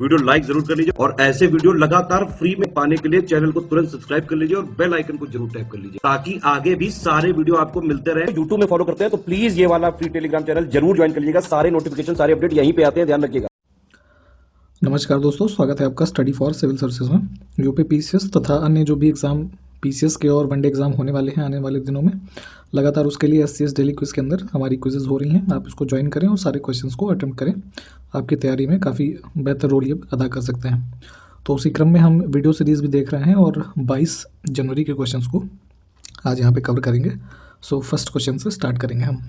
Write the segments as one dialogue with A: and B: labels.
A: Video like जरूर कर लीजिए और ऐसे वीडियो लगातार फ्री में पाने के लिए चैनल को तुरंत सब्सक्राइब कर लीजिए और बेल आइकन को जरूर टैप कर लीजिए ताकि आगे भी सारे वीडियो आपको मिलते रहे। यूट्यूब में फॉलो करते हैं तो प्लीज ये वाला फ्री टेलीग्राम चैनल जरूर ज्वाइन कर लीजिएगा। सारे नोटिफिकेशन सारे अपडेट यहीं पे आते हैं, ध्यान रखिएगा।
B: नमस्कार दोस्तों, स्वागत है आपका स्टडी फॉर सिविल सर्विसेज में। यूपी पीसीएस तथा अन्य जो भी एग्ज़ाम पीसीएस के और वनडे एग्ज़ाम होने वाले हैं आने वाले दिनों में, लगातार उसके लिए एससीएस डेली क्विज के अंदर हमारी क्विजेज़ हो रही हैं। आप इसको ज्वाइन करें और सारे क्वेश्चंस को अटेम्प्ट करें। आपकी तैयारी में काफ़ी बेहतर रोल ये अदा कर सकते हैं। तो उसी क्रम में हम वीडियो सीरीज़ भी देख रहे हैं और 22 जनवरी के क्वेश्चंस को आज यहाँ पे कवर करेंगे। सो फर्स्ट क्वेश्चन से स्टार्ट करेंगे हम।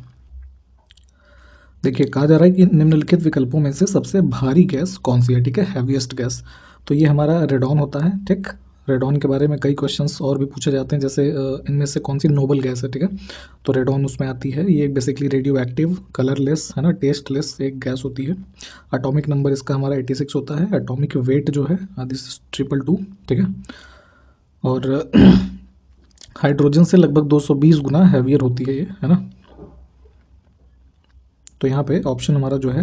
B: देखिए, कहा जा रहा है कि निम्नलिखित विकल्पों में से सबसे भारी गैस कौन सी है। ठीक है, हैवीएस्ट गैस। तो ये हमारा रेडॉन होता है। ठीक, रेडॉन के बारे में कई क्वेश्चंस और भी पूछे जाते हैं, जैसे इनमें से कौन सी नोबल गैस है। ठीक है, तो रेडॉन उसमें आती है। ये बेसिकली रेडियो एक्टिव, कलरलेस है ना, टेस्टलेस एक गैस होती है। एटॉमिक नंबर इसका हमारा 86 होता है। एटॉमिक वेट जो है दिस इज 222। ठीक है, और हाइड्रोजन से लगभग 220 गुना हैवियर होती है ये, है ना। तो यहाँ पे ऑप्शन हमारा जो है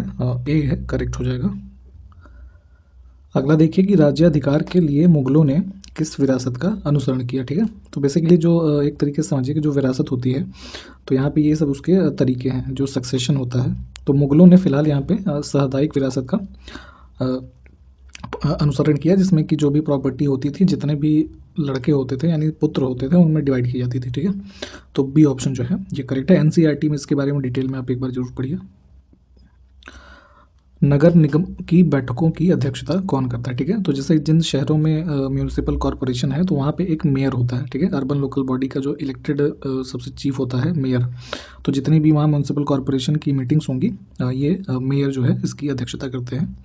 B: ए है, करेक्ट हो जाएगा। अगला देखिए कि राज्याधिकार के लिए मुगलों ने किस विरासत का अनुसरण किया। ठीक है, तो बेसिकली जो एक तरीके से समझिए कि जो विरासत होती है, तो यहाँ पे ये सब उसके तरीके हैं, जो सक्सेशन होता है। तो मुगलों ने फिलहाल यहाँ पे साहदायिक विरासत का अनुसरण किया, जिसमें कि जो भी प्रॉपर्टी होती थी, जितने भी लड़के होते थे यानी पुत्र होते थे, उनमें डिवाइड की जाती थी। ठीक है, तो बी ऑप्शन जो है ये करेक्ट है। एनसीईआरटी में इसके बारे में डिटेल में आप एक बार जरूर पढ़िए। नगर निगम की बैठकों की अध्यक्षता कौन करता है। ठीक है, तो जैसे जिन शहरों में म्यूनिसिपल कॉरपोरेशन है, तो वहाँ पे एक मेयर होता है। ठीक है, अर्बन लोकल बॉडी का जो इलेक्टेड सबसे चीफ होता है, मेयर। तो जितनी भी वहाँ म्यूनिसिपल कॉरपोरेशन की मीटिंग्स होंगी, ये मेयर जो है इसकी अध्यक्षता करते हैं।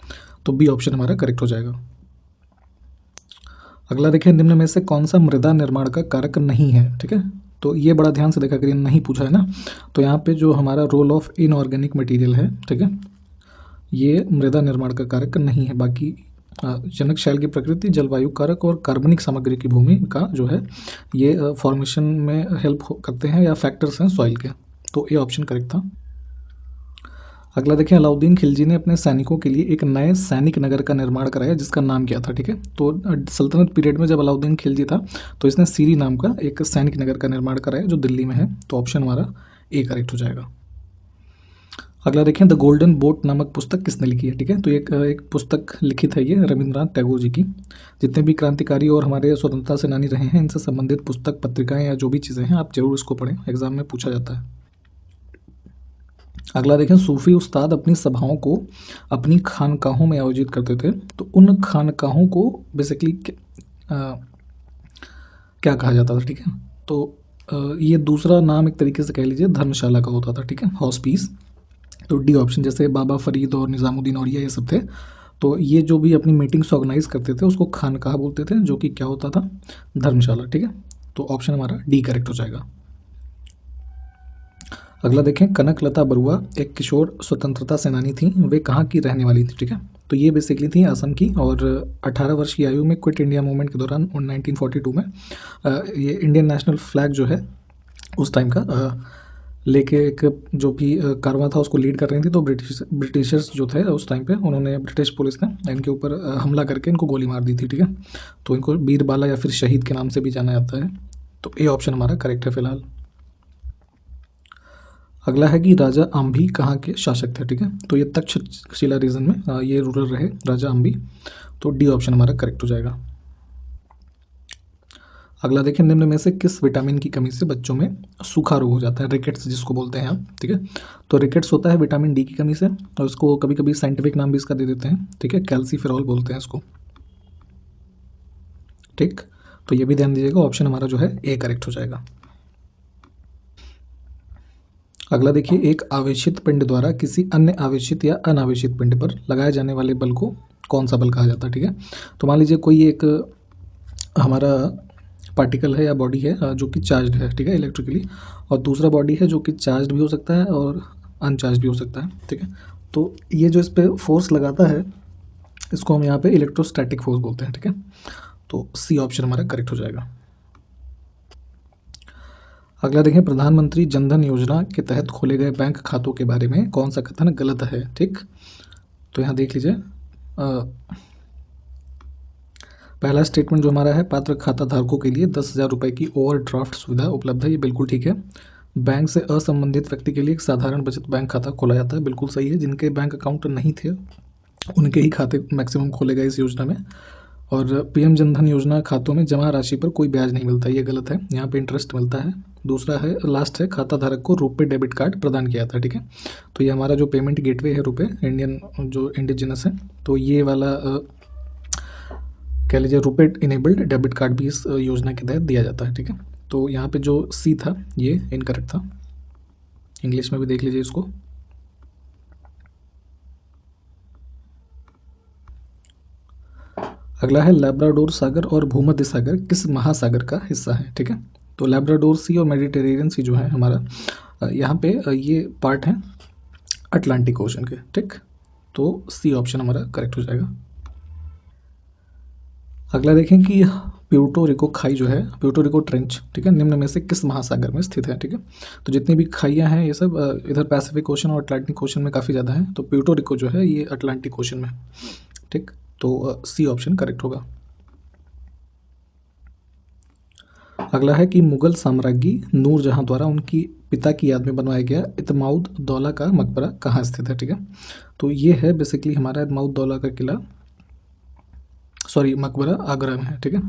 B: तो बी ऑप्शन हमारा करेक्ट हो जाएगा। अगला देखिए, निम्न में से कौन सा मृदा निर्माण का कारक नहीं है। ठीक है, तो ये बड़ा ध्यान से देखा करिए, नहीं पूछा है ना। तो यहाँ पे जो हमारा रोल ऑफ इनऑर्गेनिक मटेरियल है, ठीक है, ये मृदा निर्माण का कारक नहीं है। बाकी जनक शैल की प्रकृति, जलवायु कारक और कार्बनिक सामग्री की भूमि का जो है ये फॉर्मेशन में हेल्प करते हैं या फैक्टर्स हैं सॉइल के। तो ये ऑप्शन करेक्ट था। अगला देखिए, अलाउद्दीन खिलजी ने अपने सैनिकों के लिए एक नए सैनिक नगर का निर्माण कराया, जिसका नाम क्या था। ठीक है, तो सल्तनत पीरियड में जब अलाउद्दीन खिलजी था, तो इसने सीरी नाम का एक सैनिक नगर का निर्माण कराया, जो दिल्ली में है। तो ऑप्शन हमारा ए करेक्ट हो जाएगा। अगला देखें, द गोल्डन बोट नामक पुस्तक किसने लिखी है। ठीक है, तो एक पुस्तक लिखित है ये रविंद्रनाथ टैगोर जी की। जितने भी क्रांतिकारी और हमारे स्वतंत्रता सेनानी रहे हैं, इनसे संबंधित पुस्तक, पत्रिकाएं या जो भी चीज़ें हैं, आप जरूर इसको पढ़ें, एग्जाम में पूछा जाता है। अगला देखें, सूफी उस्ताद अपनी सभाओं को अपनी खानकाहों में आयोजित करते थे, तो उन खानकाहों को बेसिकली क्या कहा जाता था। ठीक है, तो ये दूसरा नाम एक तरीके से कह लीजिए धर्मशाला का होता था। ठीक है, हॉस्पीस। तो डी ऑप्शन, जैसे बाबा फरीद और निज़ामुद्दीन औलिया ये सब थे, तो ये जो भी अपनी मीटिंग्स ऑर्गेनाइज करते थे उसको खानकाह बोलते थे, जो कि क्या होता था, धर्मशाला। ठीक है, तो ऑप्शन हमारा डी करेक्ट हो जाएगा। अगला देखें, कनकलता बरुआ एक किशोर स्वतंत्रता सेनानी थी, वे कहाँ की रहने वाली थी। ठीक है, तो ये बेसिकली थी असम की, और 18 वर्ष की आयु में क्विट इंडिया मूवमेंट के दौरान 1942 में ये इंडियन नेशनल फ्लैग जो है उस टाइम का लेके एक जो भी कारवां था उसको लीड कर रही थी। तो ब्रिटिशर्स जो थे उस टाइम पे, उन्होंने, ब्रिटिश पुलिस ने इनके ऊपर हमला करके इनको गोली मार दी थी। ठीक है, तो इनको बीरबाला या फिर शहीद के नाम से भी जाना जाता है। तो ए ऑप्शन हमारा करेक्ट है फिलहाल। अगला है कि राजा अम्भी कहाँ के शासक थे। ठीक है, तो ये तक्षशिला रीजन में ये रूलर रहे राजा अम्भी। तो डी ऑप्शन हमारा करेक्ट हो जाएगा। अगला देखें, निम्न में से किस विटामिन की कमी से बच्चों में सूखा रोग हो जाता है, रिकेट्स जिसको बोलते हैं हम। ठीक है, तो रिकेट्स होता है विटामिन डी की कमी से, और उसको कभी कभी साइंटिफिक नाम भी इसका दे देते हैं। ठीक है, कैल्सीफेरॉल बोलते हैं इसको। ठीक, तो ये भी ध्यान दीजिएगा, ऑप्शन हमारा जो है ए करेक्ट हो जाएगा। अगला देखिए, एक आवेशित पिंड द्वारा किसी अन्य आवेशित या अनावेशित पिंड पर लगाए जाने वाले बल को कौन सा बल कहा जाता है। ठीक है, तो मान लीजिए कोई एक हमारा पार्टिकल है या बॉडी है जो कि चार्ज्ड है। ठीक है, इलेक्ट्रिकली, और दूसरा बॉडी है जो कि चार्ज्ड भी हो सकता है और अनचार्ज भी हो सकता है। ठीक है, तो ये जो इस पर फोर्स लगाता है, इसको हम यहाँ पे इलेक्ट्रोस्टैटिक फोर्स बोलते हैं। ठीक है, तो सी ऑप्शन हमारा करेक्ट हो जाएगा। अगला देखें, प्रधानमंत्री जनधन योजना के तहत खोले गए बैंक खातों के बारे में कौन सा कथन गलत है। ठीक, तो यहाँ देख लीजिए, पहला स्टेटमेंट जो हमारा है, पात्र खाता धारकों के लिए 10,000 रुपये की ओवरड्राफ्ट सुविधा उपलब्ध है, ये बिल्कुल ठीक है। बैंक से असंबंधित व्यक्ति के लिए एक साधारण बचत बैंक खाता खोला जाता है, बिल्कुल सही है। जिनके बैंक अकाउंट नहीं थे उनके ही खाते मैक्सिमम खोले गए इस योजना में। और पीएम जनधन योजना खातों में जमा राशि पर कोई ब्याज नहीं मिलता, ये गलत है, यहाँ पे इंटरेस्ट मिलता है। दूसरा है, लास्ट है, खाता धारक को रुपे डेबिट कार्ड प्रदान किया जाता है, ठीक है। तो ये हमारा जो पेमेंट गेटवे है रुपे इंडियन जो इंडिजिनस है, तो ये वाला कह लीजिए रुपे इनेबल्ड डेबिट कार्ड भी इस योजना के तहत दिया जाता है, ठीक है। तो यहाँ पे जो सी था ये इनकरेक्ट था, इंग्लिश में भी देख लीजिए इसको। अगला है, लैब्राडोर सागर और भूमध्य सागर किस महासागर का हिस्सा है, ठीक है। तो लैब्राडोर सी और मेडिटेरेनियन सी जो है हमारा, यहाँ पे ये पार्ट है अटलांटिक ओशन के, ठीक। तो सी ऑप्शन हमारा करेक्ट हो जाएगा। अगला देखें कि प्यूर्टो रिको खाई जो है, प्यूर्टो रिको ट्रेंच, ठीक है, निम्न में से किस महासागर में स्थित है, ठीक है। तो जितनी भी खाइयाँ हैं ये सब इधर पैसिफिक ओशन और अटलांटिक ओशन में काफ़ी ज़्यादा है। तो प्यूर्टो रिको जो है ये अटलांटिक ओशन में, ठीक। तो सी ऑप्शन करेक्ट होगा। अगला है कि मुगल साम्राज्ञी नूरजहां द्वारा उनकी पिता की याद में बनवाया गया इतमाउद दौला का मकबरा कहाँ स्थित है, ठीक है। तो ये है बेसिकली हमारा इतमाउद दौला का किला, सॉरी मकबरा आगरा में है, ठीक है,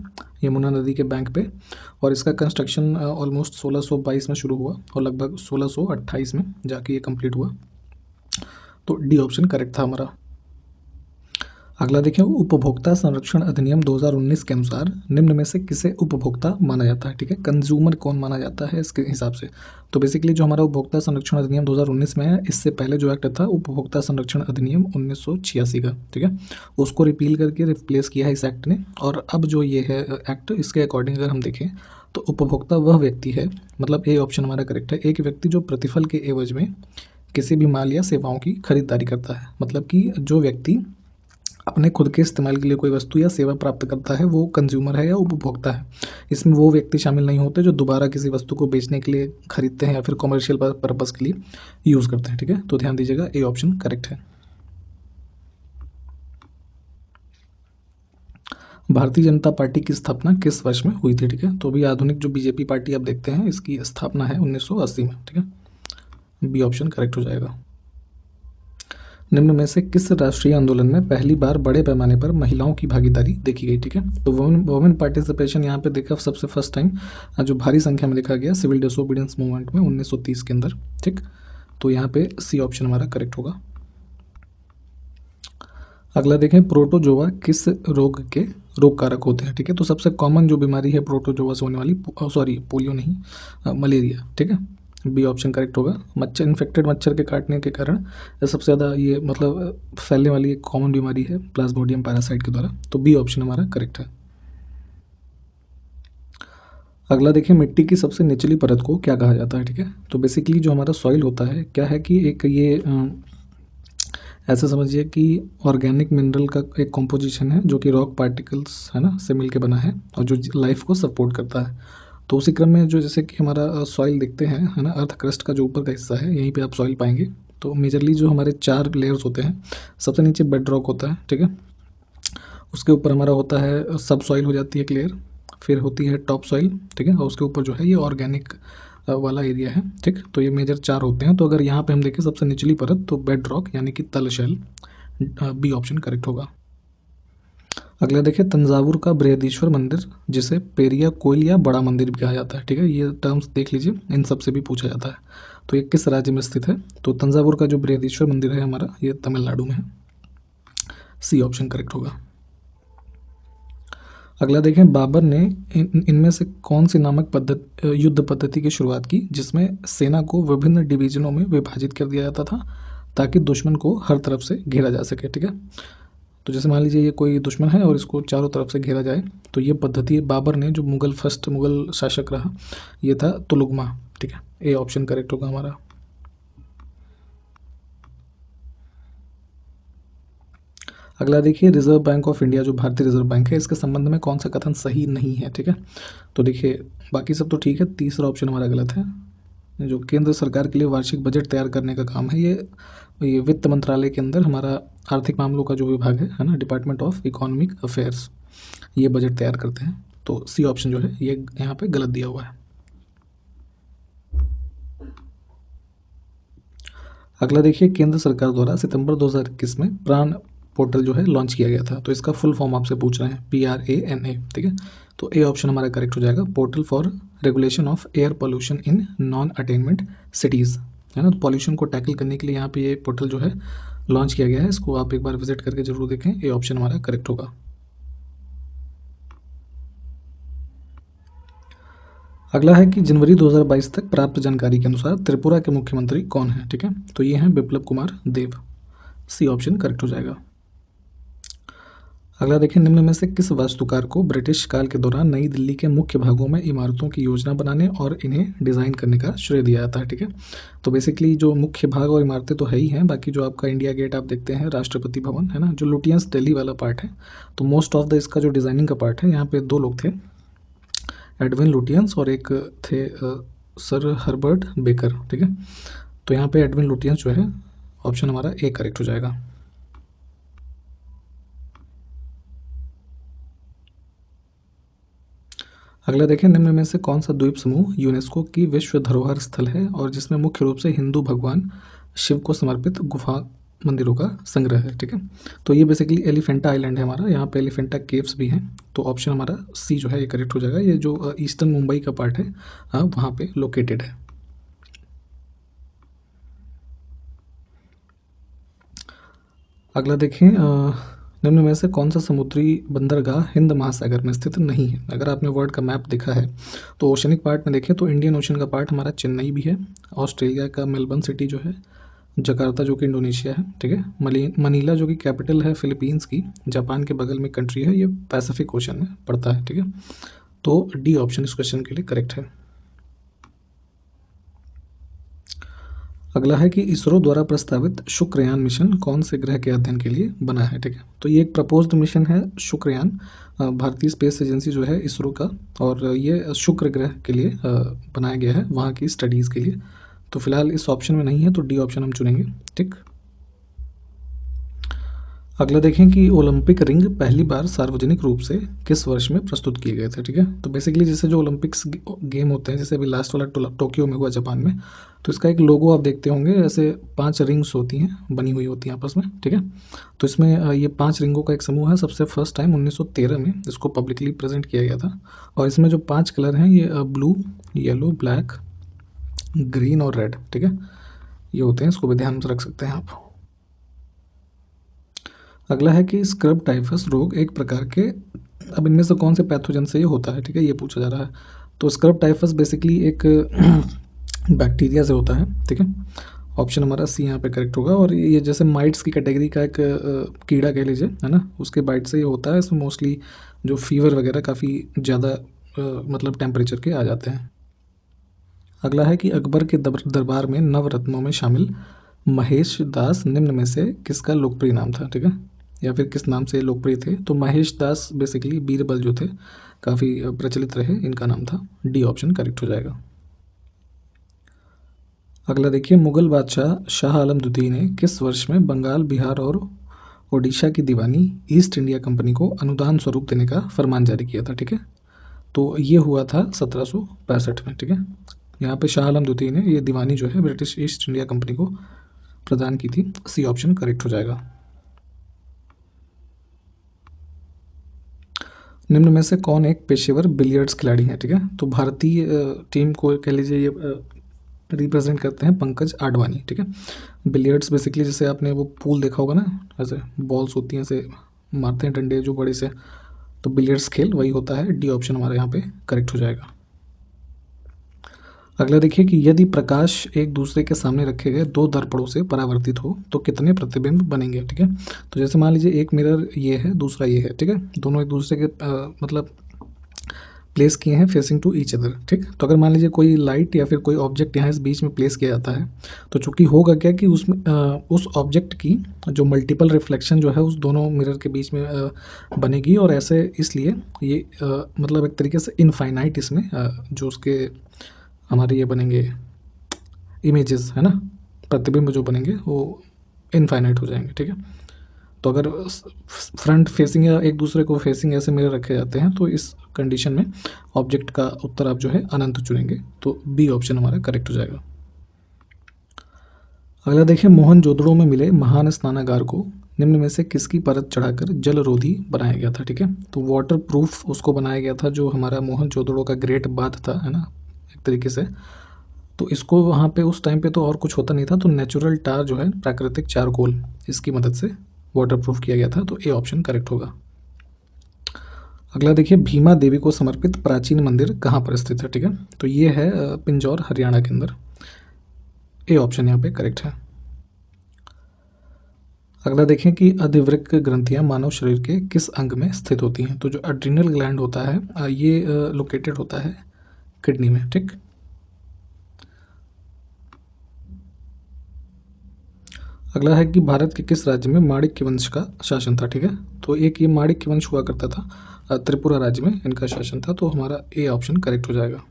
B: यमुना नदी के बैंक पे। और इसका कंस्ट्रक्शन ऑलमोस्ट 1622 में शुरू हुआ और लगभग 1628 में जाके ये कंप्लीट हुआ। तो डी ऑप्शन करेक्ट था हमारा। अगला देखिए, उपभोक्ता संरक्षण अधिनियम 2019 के अनुसार निम्न में से किसे उपभोक्ता माना जाता है, ठीक है। कंज्यूमर कौन माना जाता है इसके हिसाब से। तो बेसिकली जो हमारा उपभोक्ता संरक्षण अधिनियम 2019 में है, इससे पहले जो एक्ट था उपभोक्ता संरक्षण अधिनियम 1986 का, ठीक है, उसको रिपील करके रिप्लेस किया है इस एक्ट ने। और अब जो ये है एक्ट, इसके अकॉर्डिंग अगर हम देखें तो उपभोक्ता वह व्यक्ति है, मतलब ए ऑप्शन हमारा करेक्ट है, एक व्यक्ति जो प्रतिफल के एवज में किसी भी माल या सेवाओं की खरीदारी करता है। मतलब कि जो व्यक्ति अपने खुद के इस्तेमाल के लिए कोई वस्तु या सेवा प्राप्त करता है वो कंज्यूमर है या उपभोक्ता है। इसमें वो व्यक्ति शामिल नहीं होते जो दोबारा किसी वस्तु को बेचने के लिए खरीदते हैं या फिर कॉमर्शियल पर्पस के लिए यूज़ करते हैं, ठीक है। तो ध्यान दीजिएगा, ए ऑप्शन करेक्ट है। भारतीय जनता पार्टी की स्थापना किस वर्ष में हुई थी, ठीक है। तो अभी आधुनिक जो बीजेपी पार्टी आप देखते हैं इसकी स्थापना है 1980 में, ठीक है, बी ऑप्शन करेक्ट हो जाएगा। निम्न में से किस राष्ट्रीय आंदोलन में पहली बार बड़े पैमाने पर महिलाओं की भागीदारी देखी गई, ठीक है। तो वुमेन पार्टिसिपेशन यहाँ पे देखा सबसे फर्स्ट टाइम जो भारी संख्या में देखा गया सिविल डिसोबीडियंस मूवमेंट में 1930 के अंदर, ठीक। तो यहाँ पे सी ऑप्शन हमारा करेक्ट होगा। अगला देखें, प्रोटोजोआ किस रोग के रोग कारक होते हैं, ठीक है। तो सबसे कॉमन जो बीमारी है प्रोटोजोआ से होने वाली, सॉरी पोलियो नहीं, मलेरिया, ठीक है, बी ऑप्शन करेक्ट होगा। मच्छर, इन्फेक्टेड मच्छर के काटने के कारण सबसे ज़्यादा ये मतलब फैलने वाली एक कॉमन बीमारी है प्लाज्मोडियम पैरासाइट के द्वारा। तो बी ऑप्शन हमारा करेक्ट है। अगला देखिए, मिट्टी की सबसे निचली परत को क्या कहा जाता है, ठीक है। तो बेसिकली जो हमारा सॉइल होता है क्या है कि एक ये ऐसा समझिए कि ऑर्गेनिक मिनरल का एक कॉम्पोजिशन है जो कि रॉक पार्टिकल्स है ना से मिलके बना है और जो लाइफ को सपोर्ट करता है। तो उसी क्रम में जो जैसे कि हमारा सॉइल देखते हैं है ना, अर्थ क्रस्ट का जो ऊपर का हिस्सा है यहीं पे आप सॉइल पाएंगे। तो मेजरली जो हमारे 4 लेयर्स होते हैं, सबसे नीचे बेड रॉक होता है, ठीक है, उसके ऊपर हमारा होता है सब सॉइल हो जाती है एक लेयर, फिर होती है टॉप सॉइल, ठीक है, और उसके ऊपर जो है ये ऑर्गेनिक वाला एरिया है, ठीक। तो ये मेजर 4 होते हैं। तो अगर यहाँ पे हम देखें सबसे निचली परत तो बेड रॉक यानी कि तल शैल, बी ऑप्शन करेक्ट होगा। अगला देखिए, तंजावुर का बृहदीश्वर मंदिर जिसे पेरिया कोइल या बड़ा मंदिर भी कहा जाता है, ठीक है, ये टर्म्स देख लीजिए, इन सब से भी पूछा जाता है। तो ये किस राज्य में स्थित है, तो तंजावुर का जो बृहदीश्वर मंदिर है हमारा ये तमिलनाडु में है, सी ऑप्शन करेक्ट होगा। अगला देखें, बाबर ने इनमें से कौन सी नामक युद्ध पद्धति की शुरुआत की जिसमें सेना को विभिन्न डिवीजनों में विभाजित कर दिया जाता था ताकि दुश्मन को हर तरफ से घेरा जा सके, ठीक है। तो जैसे मान लीजिए ये कोई दुश्मन है और इसको चारों तरफ से घेरा जाए, तो ये पद्धति बाबर ने जो फर्स्ट मुगल शासक रहा ये था तुलुगमा, ठीक है, ए ऑप्शन करेक्ट होगा हमारा। अगला देखिए, रिजर्व बैंक ऑफ इंडिया जो भारतीय रिजर्व बैंक है इसके संबंध में कौन सा कथन सही नहीं है, ठीक है। तो देखिए बाकी सब तो ठीक है, तीसरा ऑप्शन हमारा गलत है। जो केंद्र सरकार के लिए वार्षिक बजट तैयार करने का काम है, ये वित्त मंत्रालय के अंदर हमारा आर्थिक मामलों का जो विभाग है ना, डिपार्टमेंट ऑफ इकोनॉमिक अफेयर्स, ये बजट तैयार करते हैं। तो सी ऑप्शन जो है ये यहाँ पे गलत दिया हुआ है। अगला देखिए, केंद्र सरकार द्वारा सितंबर 2021 में प्राण पोर्टल जो है लॉन्च किया गया था, तो इसका फुल फॉर्म आपसे पूछ रहे हैं, PRANA, ठीक है। तो ए ऑप्शन हमारा करेक्ट हो जाएगा, portal for regulation of air pollution in non attainment cities, है ना। तो पॉल्यूशन को टैकल करने के लिए यहाँ पे ये पोर्टल जो है लॉन्च किया गया है, इसको आप एक बार विजिट करके जरूर देखें। ए ऑप्शन हमारा करेक्ट होगा। अगला है कि जनवरी 2022 तक प्राप्त जानकारी के अनुसार त्रिपुरा के मुख्यमंत्री कौन है, ठीक है। तो ये हैं बिप्लब कुमार देव, सी ऑप्शन करेक्ट हो जाएगा। अगला देखिए, निम्न में से किस वास्तुकार को ब्रिटिश काल के दौरान नई दिल्ली के मुख्य भागों में इमारतों की योजना बनाने और इन्हें डिज़ाइन करने का श्रेय दिया जाता है, ठीक है। तो बेसिकली जो मुख्य भाग और इमारतें तो है ही हैं, बाकी जो आपका इंडिया गेट आप देखते हैं, राष्ट्रपति भवन, है ना, जो लुटियंस दिल्ली वाला पार्ट है, तो मोस्ट ऑफ द इसका जो डिज़ाइनिंग का पार्ट है, यहाँ पे 2 लोग थे, एडविन लुटियंस और एक थे सर हर्बर्ट बेकर, ठीक है। तो यहाँ पे एडविन लुटियंस जो है, ऑप्शन हमारा ए करेक्ट हो जाएगा। अगला देखें, निम्न में से कौन सा द्वीप समूह यूनेस्को की विश्व धरोहर स्थल है और जिसमें मुख्य रूप से हिंदू भगवान शिव को समर्पित गुफा मंदिरों का संग्रह है, ठीक है। तो ये बेसिकली एलिफेंटा आइलैंड है हमारा, यहाँ पे एलिफेंटा केव्स भी हैं, तो ऑप्शन हमारा सी जो है ये करेक्ट हो जाएगा। ये जो ईस्टर्न मुंबई का पार्ट है, वहाँ पे लोकेटेड है। अगला देखें, निम्न में से कौन सा समुद्री बंदरगाह हिंद महासागर में स्थित नहीं है। अगर आपने वर्ल्ड का मैप देखा है तो ओशनिक पार्ट में देखें तो इंडियन ओशन का पार्ट हमारा चेन्नई भी है, ऑस्ट्रेलिया का मेलबर्न सिटी जो है, जकार्ता जो कि इंडोनेशिया है, ठीक है, मनीला जो कि कैपिटल है फिलीपींस की, जापान के बगल में कंट्री है, ये पैसिफिक ओशन में पड़ता है, ठीक है। तो डी ऑप्शन इस क्वेश्चन के लिए करेक्ट है। अगला है कि इसरो द्वारा प्रस्तावित शुक्रयान मिशन कौन से ग्रह के अध्ययन के लिए बना है, ठीक है। तो ये एक प्रपोज्ड मिशन है शुक्रयान, भारतीय स्पेस एजेंसी जो है इसरो का, और ये शुक्र ग्रह के लिए बनाया गया है, वहाँ की स्टडीज़ के लिए। तो फिलहाल इस ऑप्शन में नहीं है, तो डी ऑप्शन हम चुनेंगे, ठीक। अगला देखें कि ओलंपिक रिंग पहली बार सार्वजनिक रूप से किस वर्ष में प्रस्तुत किए गए थे, ठीक है। तो बेसिकली जैसे जो ओलंपिक्स गेम होते हैं, जैसे अभी लास्ट वाला टोक्यो में हुआ जापान में, तो इसका एक लोगो आप देखते होंगे, ऐसे 5 रिंग्स होती हैं, बनी हुई होती हैं आपस में, ठीक है। तो इसमें ये 5 रिंगों का एक समूह है। सबसे फर्स्ट टाइम 1913 में इसको पब्लिकली प्रेजेंट किया गया था, और इसमें जो 5 कलर हैं, ये ब्लू, येलो, ब्लैक, ग्रीन और रेड, ठीक है, ये होते हैं, इसको भी ध्यान में रख सकते हैं आप। अगला है कि स्क्रब टाइफस रोग एक प्रकार के, अब इनमें से कौन से पैथोजन से ये होता है, ठीक है, ये पूछा जा रहा है। तो स्क्रब टाइफस बेसिकली एक बैक्टीरिया से होता है, ठीक है। ऑप्शन हमारा सी यहाँ पे करेक्ट होगा। और ये जैसे माइट्स की कैटेगरी का एक कीड़ा कह लीजिए, है ना, उसके बाइट से ये होता है। इसमें मोस्टली जो फीवर वगैरह काफ़ी ज़्यादा मतलब टेम्परेचर के आ जाते हैं। अगला है कि अकबर के दरबार में नवरत्नों में शामिल महेश दास निम्न में से किसका लोकप्रिय नाम था, ठीक है, या फिर किस नाम से लोकप्रिय थे। तो महेश दास बेसिकली बीरबल जो थे, काफ़ी प्रचलित रहे, इनका नाम था। डी ऑप्शन करेक्ट हो जाएगा। अगला देखिए, मुगल बादशाह शाह आलम द्वितीय ने किस वर्ष में बंगाल, बिहार और ओडिशा की दीवानी ईस्ट इंडिया कंपनी को अनुदान स्वरूप देने का फरमान जारी किया था, ठीक है। तो ये हुआ था 1765 में, ठीक है। यहाँ पे शाह आलम द्वितीय ने ये दीवानी जो है ब्रिटिश ईस्ट इंडिया कंपनी को प्रदान की थी। सी ऑप्शन करेक्ट हो जाएगा। निम्न में से कौन एक पेशेवर बिलियर्ड्स खिलाड़ी है, ठीक है। तो भारतीय टीम को कह लीजिए ये रिप्रेजेंट करते हैं पंकज आडवाणी, ठीक है। बिलियर्ड्स बेसिकली जैसे आपने वो पूल देखा होगा ना, ऐसे बॉल्स होती हैं, ऐसे मारते हैं डंडे जो बड़े से, तो बिलियर्ड्स खेल वही होता है। डी ऑप्शन हमारे यहाँ पे करेक्ट हो जाएगा। अगला देखिए कि यदि प्रकाश एक दूसरे के सामने रखे गए 2 दर्पणों से परावर्तित हो तो कितने प्रतिबिंब बनेंगे, ठीक है। तो जैसे मान लीजिए एक मिरर ये है, दूसरा ये है, ठीक है, दोनों एक दूसरे के मतलब प्लेस किए हैं फेसिंग टू ईच अदर, ठीक। तो अगर मान लीजिए कोई लाइट या फिर कोई ऑब्जेक्ट यहाँ इस बीच में प्लेस किया जाता है, तो चूंकि होगा क्या कि उसमें उस ऑब्जेक्ट की जो मल्टीपल रिफ्लेक्शन जो है उस दोनों मिरर के बीच में बनेगी, और ऐसे इसलिए ये मतलब एक तरीके से इनफाइनाइट इसमें जो उसके हमारे ये बनेंगे इमेजेस, है ना, प्रतिबिंब जो बनेंगे वो इनफाइनाइट हो जाएंगे, ठीक है। तो अगर फ्रंट फेसिंग या एक दूसरे को फेसिंग ऐसे मिरर रखे जाते हैं तो इस कंडीशन में ऑब्जेक्ट का उत्तर आप जो है अनंत चुनेंगे, तो बी ऑप्शन हमारा करेक्ट हो जाएगा। अगला देखिए, मोहनजोदड़ो में मिले महान स्नानागार को निम्न में से किसकी परत चढ़ाकर जलरोधी बनाया गया था, ठीक है। तो वाटर प्रूफ उसको बनाया गया था जो हमारा मोहनजोदड़ो का ग्रेट बाथ था, है ना, एक तरीके से। तो इसको वहाँ पे उस टाइम पे तो और कुछ होता नहीं था, तो नेचुरल टार जो है, प्राकृतिक चारकोल, इसकी मदद से वाटर प्रूफ किया गया था, तो ए ऑप्शन करेक्ट होगा। अगला देखिए, भीमा देवी को समर्पित प्राचीन मंदिर कहाँ पर स्थित है, ठीक है। तो ये है पिंजौर, हरियाणा के अंदर। ए ऑप्शन यहाँ पे करेक्ट है। अगला देखें कि अधिवृक्क ग्रंथियां मानव शरीर के किस अंग में स्थित होती हैं। तो जो एड्रिनल ग्लैंड होता है ये लोकेटेड होता है किडनी में, ठीक। अगला है कि भारत के किस राज्य में माणिक्य वंश का शासन था, ठीक है। तो एक ये माणिक्य वंश हुआ करता था, त्रिपुरा राज्य में इनका शासन था, तो हमारा ए ऑप्शन करेक्ट हो जाएगा।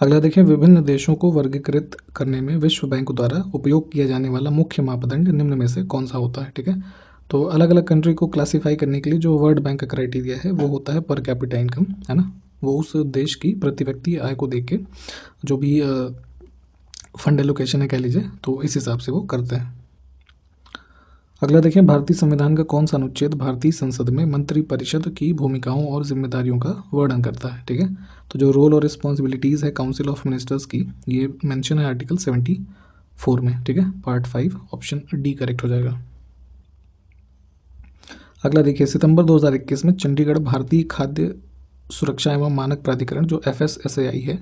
B: अगला देखें, विभिन्न देशों को वर्गीकृत करने में विश्व बैंक द्वारा उपयोग किया जाने वाला मुख्य मापदंड निम्न में से कौन सा होता है, ठीक है। तो अलग अलग कंट्री को क्लासिफाई करने के लिए जो वर्ल्ड बैंक का क्राइटेरिया है वो होता है पर कैपिटा इनकम, है ना। वो उस देश की प्रति व्यक्ति आय को देख के जो भी फंड एलोकेशन है कह लीजिए, तो इस हिसाब से वो करते हैं। अगला देखें, भारतीय संविधान का कौन सा अनुच्छेद भारतीय संसद में मंत्रिपरिषद की भूमिकाओं और जिम्मेदारियों का वर्णन करता है, ठीक है। तो जो रोल और रिस्पॉन्सिबिलिटीज़ है काउंसिल ऑफ मिनिस्टर्स की, ये मेंशन है आर्टिकल 74 में, ठीक है। पार्ट 5 ऑप्शन डी करेक्ट हो जाएगा। अगला देखिए, सितंबर 2021 में चंडीगढ़ भारतीय खाद्य सुरक्षा एवं मानक प्राधिकरण जो FSSAI है,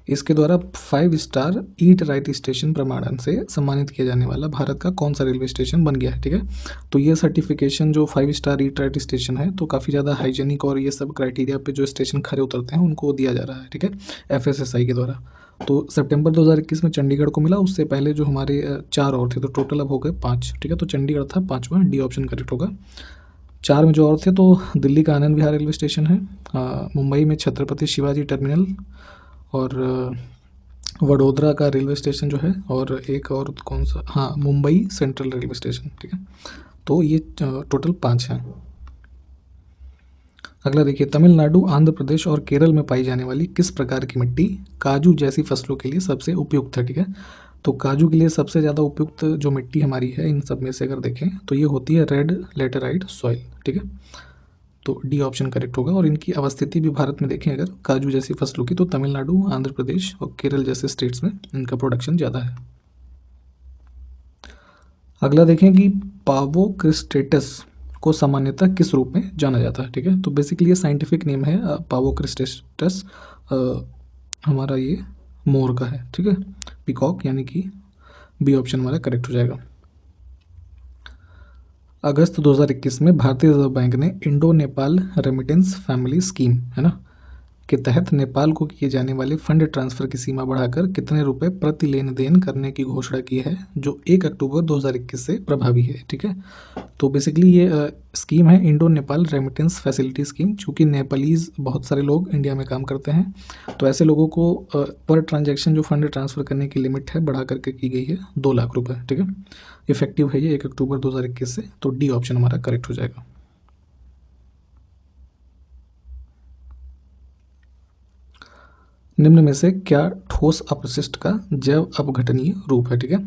B: इसके द्वारा 5 स्टार ईट राइट स्टेशन प्रमाणन से सम्मानित किया जाने वाला भारत का कौन सा रेलवे स्टेशन बन गया है, ठीक है। तो ये सर्टिफिकेशन जो 5 स्टार ईट राइट स्टेशन है, तो काफ़ी ज़्यादा हाइजेनिक और ये सब क्राइटेरिया पे जो स्टेशन खड़े उतरते हैं उनको दिया जा रहा है, ठीक है, FSSAI के द्वारा। तो सितंबर 2021 में चंडीगढ़ को मिला, उससे पहले जो हमारे 4 और थे, तो टोटल अब हो गए 5, ठीक है। तो चंडीगढ़ था 5वां, डी ऑप्शन करेक्ट होगा। 4 में जो और थे, तो दिल्ली का आनंद विहार रेलवे स्टेशन है, मुंबई में छत्रपति शिवाजी टर्मिनल, और वडोदरा का रेलवे स्टेशन जो है, और एक और कौन सा, हाँ, मुंबई सेंट्रल रेलवे स्टेशन, ठीक है। तो ये टोटल 5 हैं। अगला देखिए, तमिलनाडु, आंध्र प्रदेश और केरल में पाई जाने वाली किस प्रकार की मिट्टी काजू जैसी फसलों के लिए सबसे उपयुक्त है, ठीक है। तो काजू के लिए सबसे ज़्यादा उपयुक्त जो मिट्टी हमारी है इन सब में से अगर देखें तो ये होती है रेड लेटेराइट सॉइल, ठीक है। तो डी ऑप्शन करेक्ट होगा। और इनकी अवस्थिति भी भारत में देखें अगर काजू जैसी फसलों की, तो तमिलनाडु, आंध्र प्रदेश और केरल जैसे स्टेट्स में इनका प्रोडक्शन ज़्यादा है। अगला देखें कि पावोक्रिस्टेटस को सामान्यतः किस रूप में जाना जाता है, ठीक है। तो बेसिकली ये साइंटिफिक नेम है पावोक्रिस्टेटस, हमारा ये मोर का है, ठीक है, पिकॉक, यानी कि बी ऑप्शन हमारा करेक्ट हो जाएगा। अगस्त 2021 में भारतीय रिजर्व बैंक ने Indo Nepal remittance family scheme, है ना, के तहत नेपाल को किए जाने वाले फंड ट्रांसफर की सीमा बढ़ाकर कितने रुपए प्रति लेन देन करने की घोषणा की है, जो 1 अक्टूबर 2021 से प्रभावी है, ठीक है। तो बेसिकली ये स्कीम है Indo Nepal remittance facility scheme. चूँकि नेपालीज बहुत सारे लोग इंडिया में काम करते हैं, तो ऐसे लोगों को पर ट्रांजैक्शन जो फंड ट्रांसफ़र करने की लिमिट है बढ़ा करके की गई है 2 लाख रुपये, ठीक है। इफेक्टिव है ये 1 अक्टूबर 2021 से, तो डी ऑप्शन हमारा करेक्ट हो जाएगा। निम्न में से क्या ठोस अपशिष्ट का जैव अपघटनीय रूप है, ठीक है।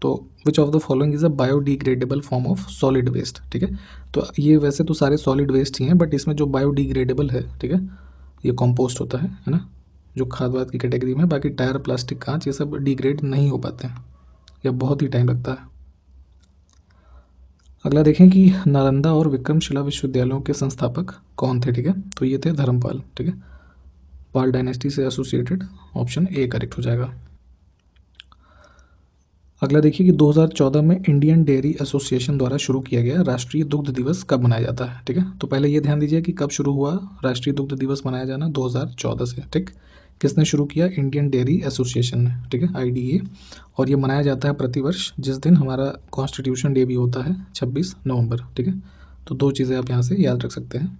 B: तो which of the following is a biodegradable form of solid waste, ठीक है। तो ये वैसे तो सारे सॉलिड वेस्ट ही हैं, बट इसमें जो बायोडिग्रेडेबल है, ठीक है, ये कंपोस्ट होता है ना, जो खाद वाद की कैटेगरी में। बाकी टायर, प्लास्टिक, कांच, ये सब डिग्रेड नहीं हो पाते हैं या बहुत ही टाइम लगता है। अगला देखें कि नालंदा और विक्रमशिला विश्वविद्यालयों के संस्थापक कौन थे, ठीक है। तो ये थे धर्मपाल, ठीक है, पाल डायनेस्टी से एसोसिएटेड, ऑप्शन ए करेक्ट हो जाएगा। अगला देखिए कि 2014 में इंडियन डेयरी एसोसिएशन द्वारा शुरू किया गया राष्ट्रीय दुग्ध दिवस कब मनाया जाता है, ठीक है। तो पहले ये ध्यान दीजिए कि कब शुरू हुआ राष्ट्रीय दुग्ध दिवस मनाया जाना, 2014 से, ठीक। किसने शुरू किया, इंडियन डेयरी एसोसिएशन ने, ठीक है, IDA। और ये मनाया जाता है प्रतिवर्ष जिस दिन हमारा कॉन्स्टिट्यूशन डे भी होता है, 26 नवंबर, ठीक है। तो 2 चीज़ें आप यहाँ से याद रख सकते हैं।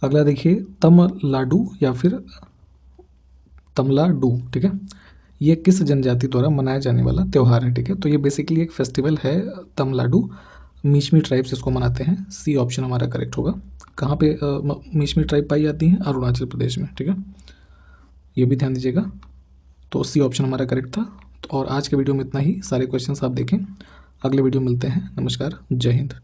B: अगला देखिए, तमिलनाडु या फिर तमिलनाडु, ठीक है। ये किस जनजाति द्वारा मनाया जाने वाला त्यौहार है, ठीक है। तो ये बेसिकली एक फेस्टिवल है तमिलनाडु, मीशमी ट्राइब्स इसको मनाते हैं। सी ऑप्शन हमारा करेक्ट होगा। कहाँ पे मीशमी ट्राइब पाई जाती है? अरुणाचल प्रदेश में, ठीक है। ये भी ध्यान दीजिएगा। तो सी ऑप्शन हमारा करेक्ट था। और आज के वीडियो में इतना ही। सारे क्वेश्चंस आप देखें। अगले वीडियो मिलते हैं। नमस्कार, जय हिंद।